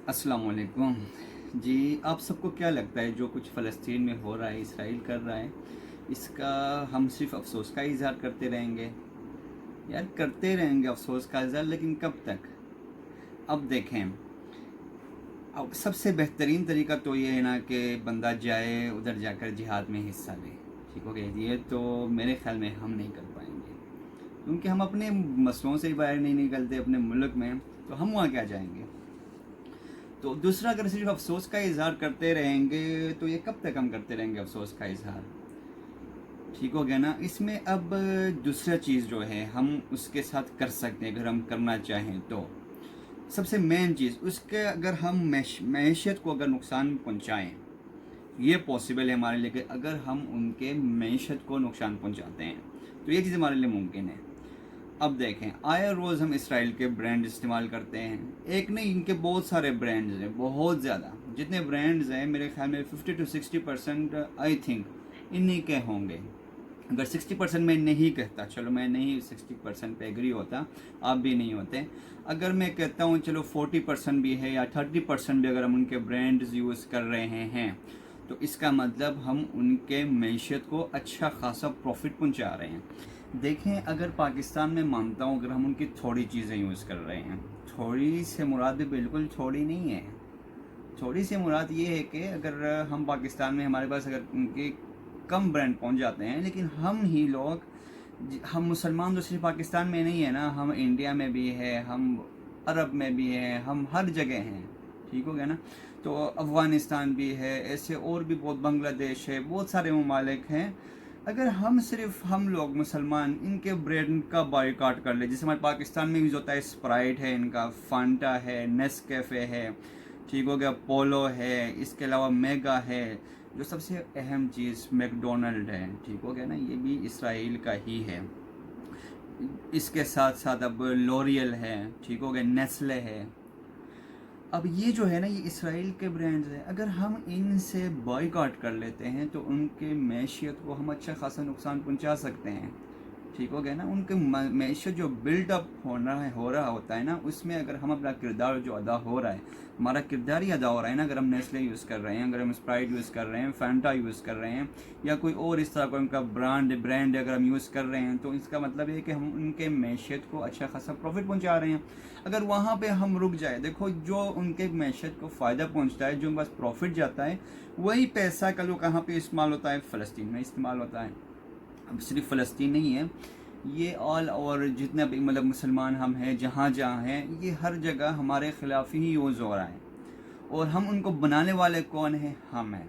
अस्सलाम वालेकुम जी। आप सबको क्या लगता है जो कुछ फ़लस्तीन में हो रहा है, इसराइल कर रहा है, इसका हम सिर्फ अफसोस का इज़हार करते रहेंगे? यार करते रहेंगे अफसोस का इज़हार, लेकिन कब तक? अब देखें, अब सबसे बेहतरीन तरीका तो ये है ना कि बंदा जाए उधर जाकर जिहाद में हिस्सा ले। ठीक हो गया? ये तो मेरे ख्याल में हम नहीं कर पाएंगे, क्योंकि हम अपने मसलों से ही बाहर नहीं निकलते अपने मुल्क में, तो हम वहाँ क्या जाएंगे? तो दूसरा, अगर सिर्फ अफसोस का इजहार करते रहेंगे तो ये कब तक हम करते रहेंगे अफसोस का इजहार? ठीक हो गया ना। इसमें अब दूसरा चीज़ जो है हम उसके साथ कर सकते हैं, अगर हम करना चाहें तो सबसे मेन चीज़ उसके, अगर हम मैशियत को अगर नुकसान पहुंचाएं, ये पॉसिबल है हमारे लिए कि अगर हम उनके मैशियत को नुकसान पहुंचाते हैं तो ये चीज़ हमारे लिए मुमकिन है। अब देखें, आए रोज़ हम इसराइल के ब्रांड इस्तेमाल करते हैं, एक नहीं इनके बहुत सारे ब्रांड्स हैं, बहुत ज़्यादा। जितने ब्रांड्स हैं मेरे ख्याल में 50 to 60% आई थिंक इन्हीं के होंगे। अगर 60% मैं नहीं कहता, चलो मैं नहीं 60% पे एग्री होता, आप भी नहीं होते, अगर मैं कहता हूँ चलो 40% भी है या 30% भी अगर हम उनके ब्रांड्स यूज़ कर रहे हैं, तो इसका मतलब हम उनके मैशियत को अच्छा खासा प्रॉफिट पहुँचा रहे हैं। देखें, अगर पाकिस्तान में मानता हूँ अगर हम उनकी थोड़ी चीज़ें यूज़ कर रहे हैं, थोड़ी से मुराद भी बिल्कुल थोड़ी नहीं है। थोड़ी सी मुराद ये है कि अगर हम पाकिस्तान में, हमारे पास अगर उनके कम ब्रांड पहुँच जाते हैं, लेकिन हम ही लोग, हम मुसलमान तो सिर्फ पाकिस्तान में नहीं है ना, हम इंडिया में भी है, हम अरब में भी हैं, हम हर जगह हैं। ठीक हो गया ना। तो अफ़गानिस्तान भी है, ऐसे और भी बहुत, बांग्लादेश है, बहुत सारे ममालिक हैं। अगर हम सिर्फ, हम लोग मुसलमान इनके ब्रांड का बायकॉट कर ले, जैसे हमारे पाकिस्तान में यूज़ होता है, स्प्राइट है इनका, फांटा है, नेस्कैफ़े है, ठीक हो गया, पोलो है, इसके अलावा मेगा है, जो सबसे अहम चीज़ मैकडोनल्ड है। ठीक हो गया ना, ये भी इसराइल का ही है। इसके साथ साथ अब लॉरियल है, ठीक हो गया, नेस्ले है। अब ये जो है ना, ये इसराइल के ब्रांड्स हैं। अगर हम इनसे बॉयकॉट कर लेते हैं तो उनके मैशियत को हम अच्छा खासा नुकसान पहुंचा सकते हैं। ठीक हो गया ना। उनके मैशत जो बिल्डअप हो रहा होता है ना, उसमें अगर हम अपना किरदार जो अदा हो रहा है, हमारा किरदार ही अदा हो रहा है ना, अगर हम नेस्ले यूज़ कर रहे हैं, अगर हम स्प्राइट यूज़ कर रहे हैं, फैंटा यूज़ कर रहे हैं, या कोई और इस तरह का उनका ब्रांड अगर हम यूज़ कर रहे हैं, तो इसका मतलब है कि हम उनके मैशियत को अच्छा खासा प्रॉफिट पहुँचा रहे हैं। अगर वहाँ पर हम रुक जाए, देखो जो उनके मैशियत को फ़ायदा पहुँचता है, जो उनके पास प्रॉफिट जाता है, वही पैसा कल कहाँ पर इस्तेमाल होता है? फ़लस्तीन में इस्तेमाल होता है। अब सिर्फ फ़लस्तीन नहीं है, ये ऑल और जितने भी मतलब मुसलमान हम हैं, जहाँ जहाँ हैं, ये हर जगह हमारे ख़िलाफ़ ही यूज़ हो रहा है। और हम उनको बनाने वाले कौन हैं? हम हैं।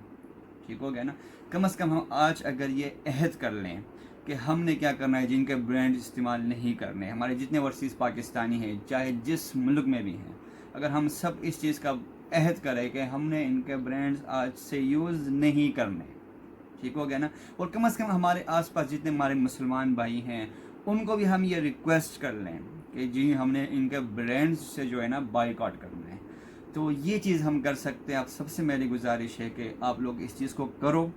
ठीक हो गया ना। कम से कम हम आज अगर ये अहद कर लें कि हमने क्या करना है, जिनके ब्रांड इस्तेमाल नहीं करने, हमारे जितने वर्सेस पाकिस्तानी हैं, चाहे जिस मुल्क में भी हैं, अगर हम सब इस चीज़ का अहद करें कि हमने इनके ब्रांड्स आज से यूज़ नहीं करने। ठीक हो गया ना। और कम से कम हमारे आसपास जितने हमारे मुसलमान भाई हैं, उनको भी हम ये रिक्वेस्ट कर लें कि जी हमने इनके ब्रांड्स से जो है ना बाइकआउट करना है। तो ये चीज़ हम कर सकते हैं। आप सबसे मेरी गुजारिश है कि आप लोग इस चीज़ को करो।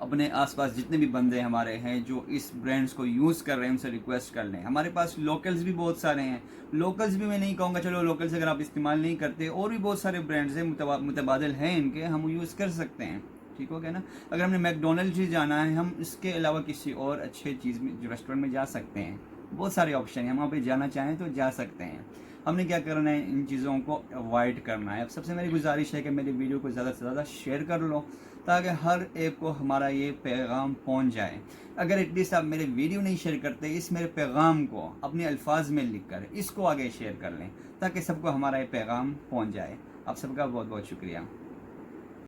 अपने आसपास जितने भी बंदे हमारे हैं जो इस ब्रांड्स को यूज़ कर रहे हैं, उनसे रिक्वेस्ट कर लें। हमारे पास लोकल्स भी बहुत सारे हैं, लोकल्स भी मैं नहीं कहूँगा चलो लोकल्स अगर आप इस्तेमाल नहीं करते, और भी बहुत सारे ब्रांड्स हैं, मुतबादिल हैं इनके, हम यूज़ कर सकते हैं। ठीक हो गया ना। अगर हमने मैकडोनल्ड ही जाना है, हम इसके अलावा किसी और अच्छे चीज़ में, रेस्टोरेंट में जा सकते हैं। बहुत सारे ऑप्शन हैं, हम वहाँ पे जाना चाहें तो जा सकते हैं। हमने क्या करना है, इन चीज़ों को अवॉइड करना है। अब सबसे मेरी गुजारिश है कि मेरी वीडियो को ज़्यादा से ज़्यादा शेयर कर लो, ताकि हर एक को हमारा ये पैगाम पहुंच जाए। अगर एटलीस्ट आप मेरे वीडियो नहीं शेयर करते, इस मेरे पैगाम को अपने अल्फाज में लिख कर इसको आगे शेयर कर लें, ताकि सबको हमारा ये पैगाम पहुंच जाए। आप सबका बहुत बहुत शुक्रिया।